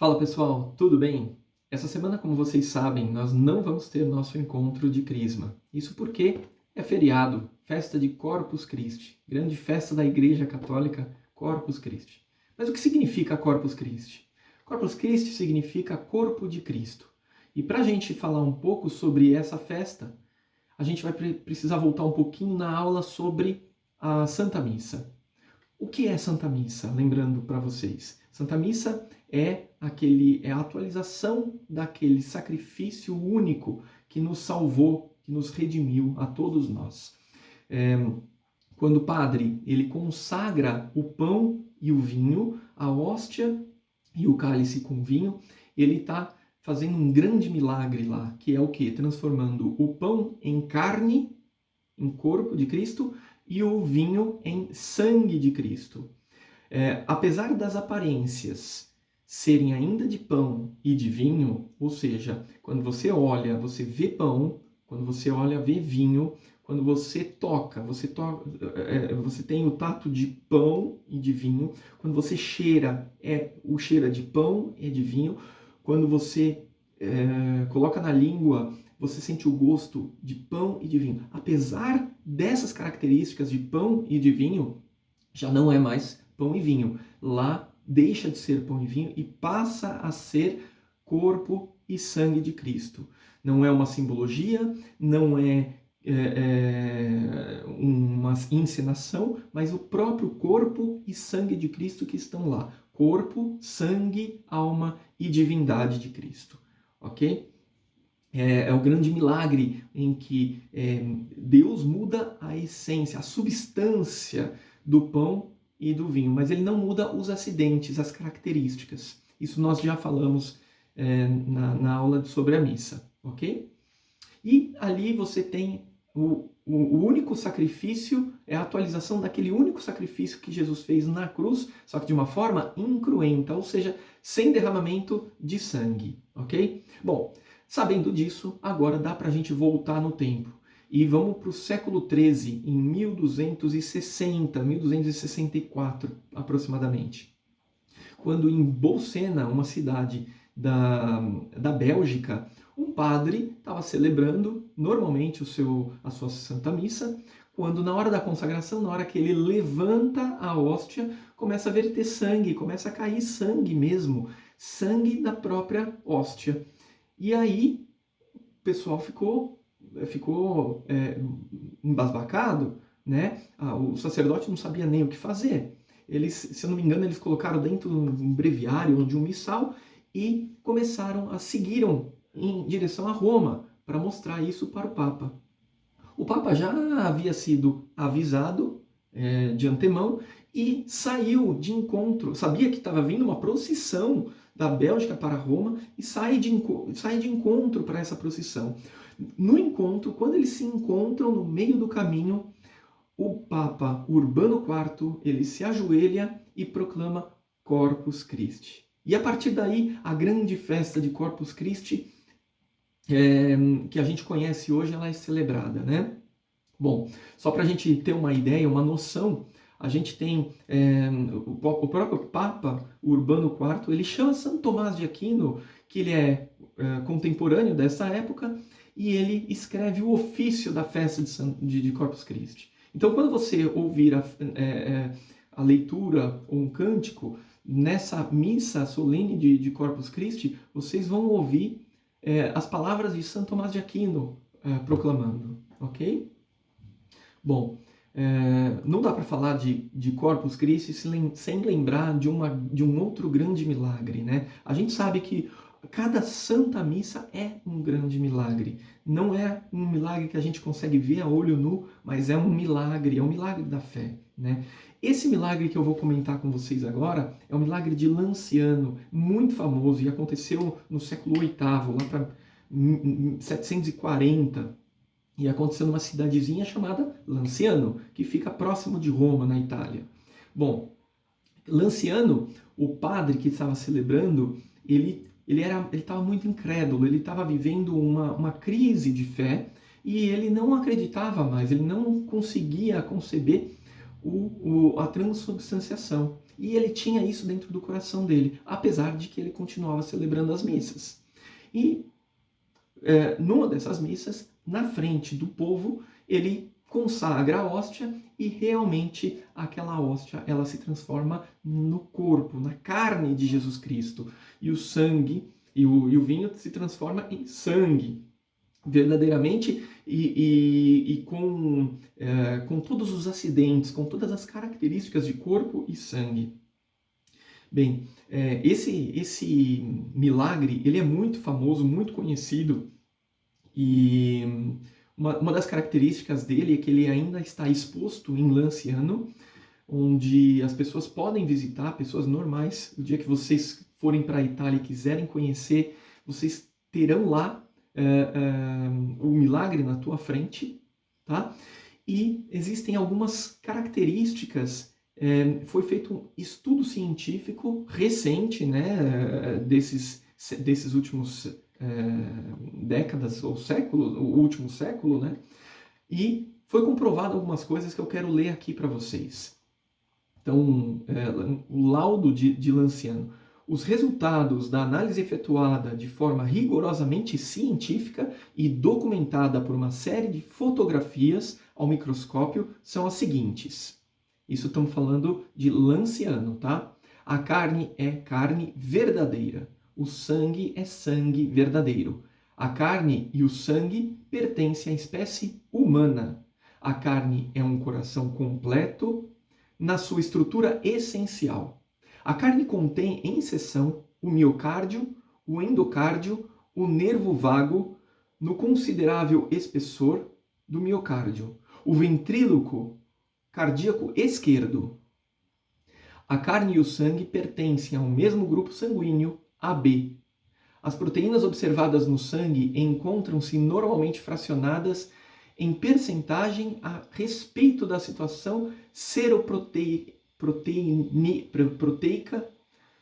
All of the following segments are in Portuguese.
Fala pessoal, tudo bem? Essa semana, como vocês sabem, nós não vamos ter nosso encontro de Crisma. Isso porque é feriado, festa de Corpus Christi, grande festa da Igreja Católica Corpus Christi. Mas o que significa Corpus Christi? Corpus Christi significa corpo de Cristo. E para a gente falar um pouco sobre essa festa, a gente vai precisar voltar um pouquinho na aula sobre a Santa Missa. O que é Santa Missa? Lembrando para vocês, Santa Missa é a atualização daquele sacrifício único que nos salvou, que nos redimiu a todos nós. Quando o padre ele consagra o pão e o vinho, a hóstia e o cálice com vinho, ele está fazendo um grande milagre lá, que é o quê? Transformando o pão em carne, em corpo de Cristo, e o vinho em sangue de Cristo. Apesar das aparências serem ainda de pão e de vinho, ou seja, quando você olha, você vê pão, quando você olha, vê vinho, quando você toca, você tem o tato de pão e de vinho, quando você cheira, o cheiro é de pão e de vinho, quando você coloca na língua, você sente o gosto de pão e de vinho. Apesar dessas características de pão e de vinho, já não é mais pão e vinho. Lá deixa de ser pão e vinho e passa a ser corpo e sangue de Cristo. Não é uma simbologia, não é uma encenação, mas o próprio corpo e sangue de Cristo que estão lá. Corpo, sangue, alma e divindade de Cristo. Ok? É o grande milagre em que Deus muda a essência, a substância do pão e do vinho, mas ele não muda os acidentes, as características. Isso nós já falamos na aula sobre a missa, ok? E ali você tem o único sacrifício, é a atualização daquele único sacrifício que Jesus fez na cruz, só que de uma forma incruenta, ou seja, sem derramamento de sangue, ok? Bom, sabendo disso, agora dá para a gente voltar no tempo. E vamos para o século XIII, em 1260, 1264 aproximadamente. Quando em Bolsena, uma cidade da Bélgica, um padre estava celebrando normalmente a sua Santa Missa, quando na hora da consagração, na hora que ele levanta a hóstia, começa a verter sangue, começa a cair sangue mesmo, sangue da própria hóstia. E aí o pessoal ficou embasbacado, né? O sacerdote não sabia nem o que fazer. Eles, se eu não me engano, eles colocaram dentro de um breviário ou de um missal e seguiram em direção a Roma para mostrar isso para o Papa. O Papa já havia sido avisado de antemão e saiu de encontro, sabia que estava vindo uma procissão da Bélgica para Roma e sai de encontro para essa procissão. No encontro, quando eles se encontram no meio do caminho, o Papa Urbano IV, ele se ajoelha e proclama Corpus Christi. E a partir daí, a grande festa de Corpus Christi, que a gente conhece hoje, ela é celebrada, né? Bom, só para a gente ter uma ideia, uma noção, a gente tem o próprio Papa Urbano IV, ele chama São Tomás de Aquino, que ele é contemporâneo dessa época, e ele escreve o ofício da festa de Corpus Christi. Então, quando você ouvir a leitura ou um cântico nessa missa solene de Corpus Christi, vocês vão ouvir as palavras de São Tomás de Aquino proclamando, ok? Bom, não dá para falar de Corpus Christi sem lembrar de um outro grande milagre, né? A gente sabe que cada Santa Missa é um grande milagre. Não é um milagre que a gente consegue ver a olho nu, mas é um milagre da fé, né? Esse milagre que eu vou comentar com vocês agora é o milagre de Lanciano, muito famoso, e aconteceu no século VIII, lá para 740, e aconteceu numa cidadezinha chamada Lanciano, que fica próximo de Roma, na Itália. Bom, Lanciano, o padre que estava celebrando, ele estava muito incrédulo, ele estava vivendo uma crise de fé e ele não acreditava mais, ele não conseguia conceber a transubstanciação. E ele tinha isso dentro do coração dele, apesar de que ele continuava celebrando as missas. E numa dessas missas, na frente do povo, ele consagra a hóstia e realmente aquela hóstia ela se transforma no corpo, na carne de Jesus Cristo. E o sangue e o vinho se transforma em sangue, verdadeiramente, e com todos os acidentes, com todas as características de corpo e sangue. Bem, esse milagre ele é muito famoso, muito conhecido, e uma das características dele é que ele ainda está exposto em Lanciano, onde as pessoas podem visitar, pessoas normais. O dia que vocês forem para a Itália e quiserem conhecer, vocês terão lá o milagre na tua frente, tá? E existem algumas características. Foi feito um estudo científico recente, né, desses últimos décadas ou séculos, o último século, né? E foi comprovado algumas coisas que eu quero ler aqui para vocês. Então, o laudo de Lanciano. Os resultados da análise efetuada de forma rigorosamente científica e documentada por uma série de fotografias ao microscópio são as seguintes. Isso estamos falando de Lanciano, tá? A carne é carne verdadeira. O sangue é sangue verdadeiro. A carne e o sangue pertencem à espécie humana. A carne é um coração completo na sua estrutura essencial. A carne contém em seção o miocárdio, o endocárdio, o nervo vago no considerável espessor do miocárdio, o ventríloco cardíaco esquerdo. A carne e o sangue pertencem ao mesmo grupo sanguíneo, AB. As proteínas observadas no sangue encontram-se normalmente fracionadas em percentagem a respeito da situação seroproteica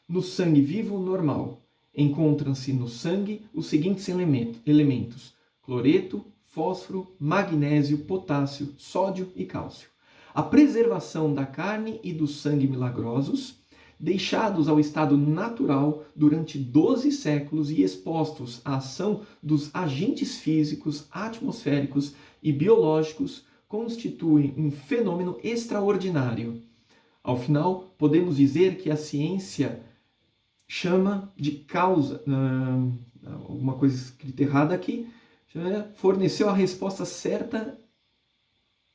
no sangue vivo normal. Encontram-se no sangue os seguintes elementos: cloreto, fósforo, magnésio, potássio, sódio e cálcio. A preservação da carne e do sangue milagrosos, deixados ao estado natural durante 12 séculos e expostos à ação dos agentes físicos, atmosféricos e biológicos, constituem um fenômeno extraordinário. Ao final, podemos dizer que a ciência chama de causa, alguma coisa escrita errada aqui, forneceu a resposta certa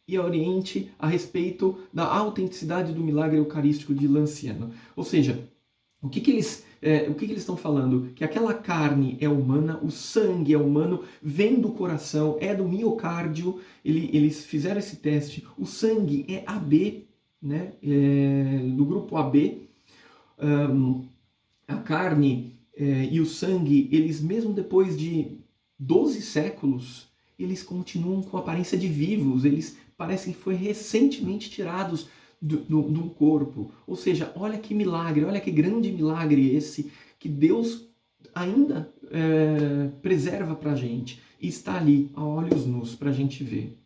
e oriente a respeito da autenticidade do milagre eucarístico de Lanciano. Ou seja, o que eles estão falando? Que aquela carne é humana, o sangue é humano, vem do coração, é do miocárdio. Eles fizeram esse teste. O sangue é AB, né? Do grupo AB. A carne e o sangue, eles mesmo depois de 12 séculos, eles continuam com a aparência de vivos. Eles parecem que foram recentemente tirados do corpo. Ou seja, olha que milagre, olha que grande milagre esse que Deus ainda preserva para a gente e está ali a olhos nus para a gente ver.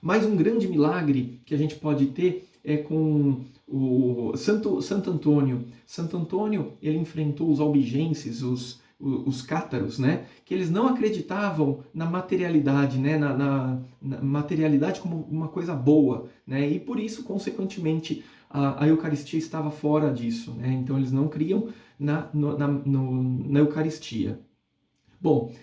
Mais um grande milagre que a gente pode ter é com o Santo Antônio. Santo Antônio, ele enfrentou os albigenses, os cátaros, né? Que eles não acreditavam na materialidade, né? na materialidade como uma coisa boa, né? E por isso, consequentemente, a Eucaristia estava fora disso, né? Então eles não criam na Eucaristia. Bom,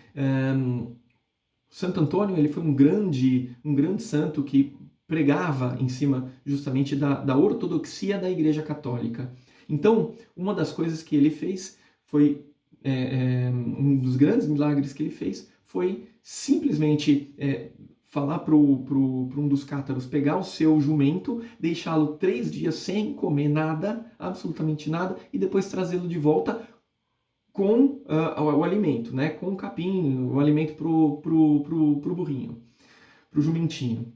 Santo Antônio, ele foi um grande santo que pregava em cima justamente da ortodoxia da Igreja Católica. Então, uma das coisas que ele fez foi um dos grandes milagres que ele fez foi simplesmente falar para um dos cátaros pegar o seu jumento, deixá-lo 3 dias sem comer nada, absolutamente nada, e depois trazê-lo de volta com o alimento, né? Com o capim, o alimento pro burrinho, pro jumentinho.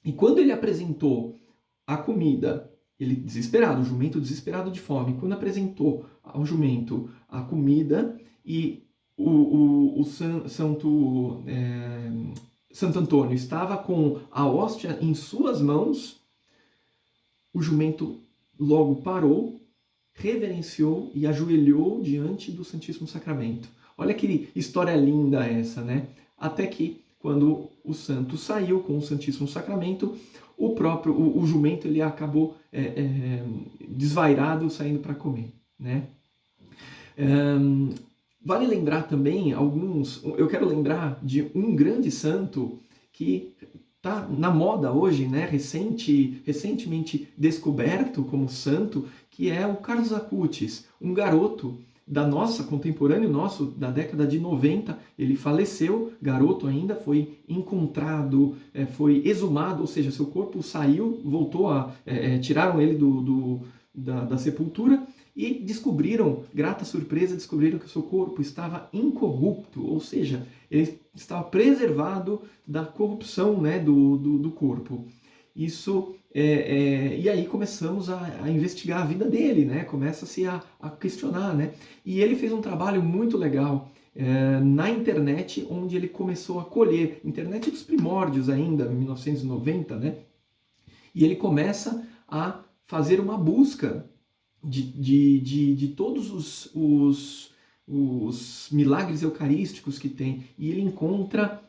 E quando ele apresentou a comida, ele desesperado, o jumento desesperado de fome, quando apresentou ao jumento a comida e Santo Antônio estava com a hóstia em suas mãos, o jumento logo parou reverenciou e ajoelhou diante do Santíssimo Sacramento. Olha que história linda essa, né? Até que, quando o santo saiu com o Santíssimo Sacramento, o jumento ele acabou desvairado saindo para comer, né? Vale lembrar também eu quero lembrar de um grande santo que está na moda hoje, né? Recentemente descoberto como santo, que é o Carlos Acutis, um garoto contemporâneo nosso, da década de 90, ele faleceu, garoto ainda, foi encontrado, foi exumado, ou seja, seu corpo saiu, tiraram ele da sepultura e descobriram, grata surpresa, descobriram que o seu corpo estava incorrupto, ou seja, ele estava preservado da corrupção, né, do corpo. Isso e aí começamos a investigar a vida dele, né? Começa-se a questionar, né? E ele fez um trabalho muito legal na internet, onde ele começou a colher, internet dos primórdios ainda, em 1990, né? E ele começa a fazer uma busca de todos os milagres eucarísticos que tem, e ele encontra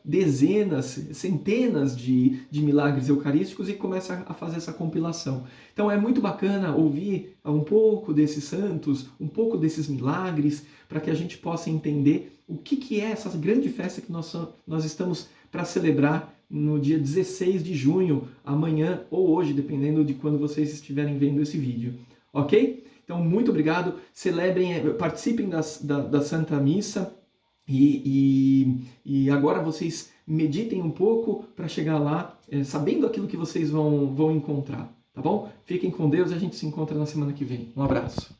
centenas de milagres eucarísticos e começa a fazer essa compilação. Então é muito bacana ouvir um pouco desses santos, um pouco desses milagres, para que a gente possa entender o que é essa grande festa que nós estamos para celebrar no dia 16 de junho, amanhã ou hoje, dependendo de quando vocês estiverem vendo esse vídeo. Ok? Então, muito obrigado. Celebrem, participem da Santa Missa e agora vocês meditem um pouco para chegar lá sabendo aquilo que vocês vão encontrar, tá bom? Fiquem com Deus e a gente se encontra na semana que vem. Um abraço.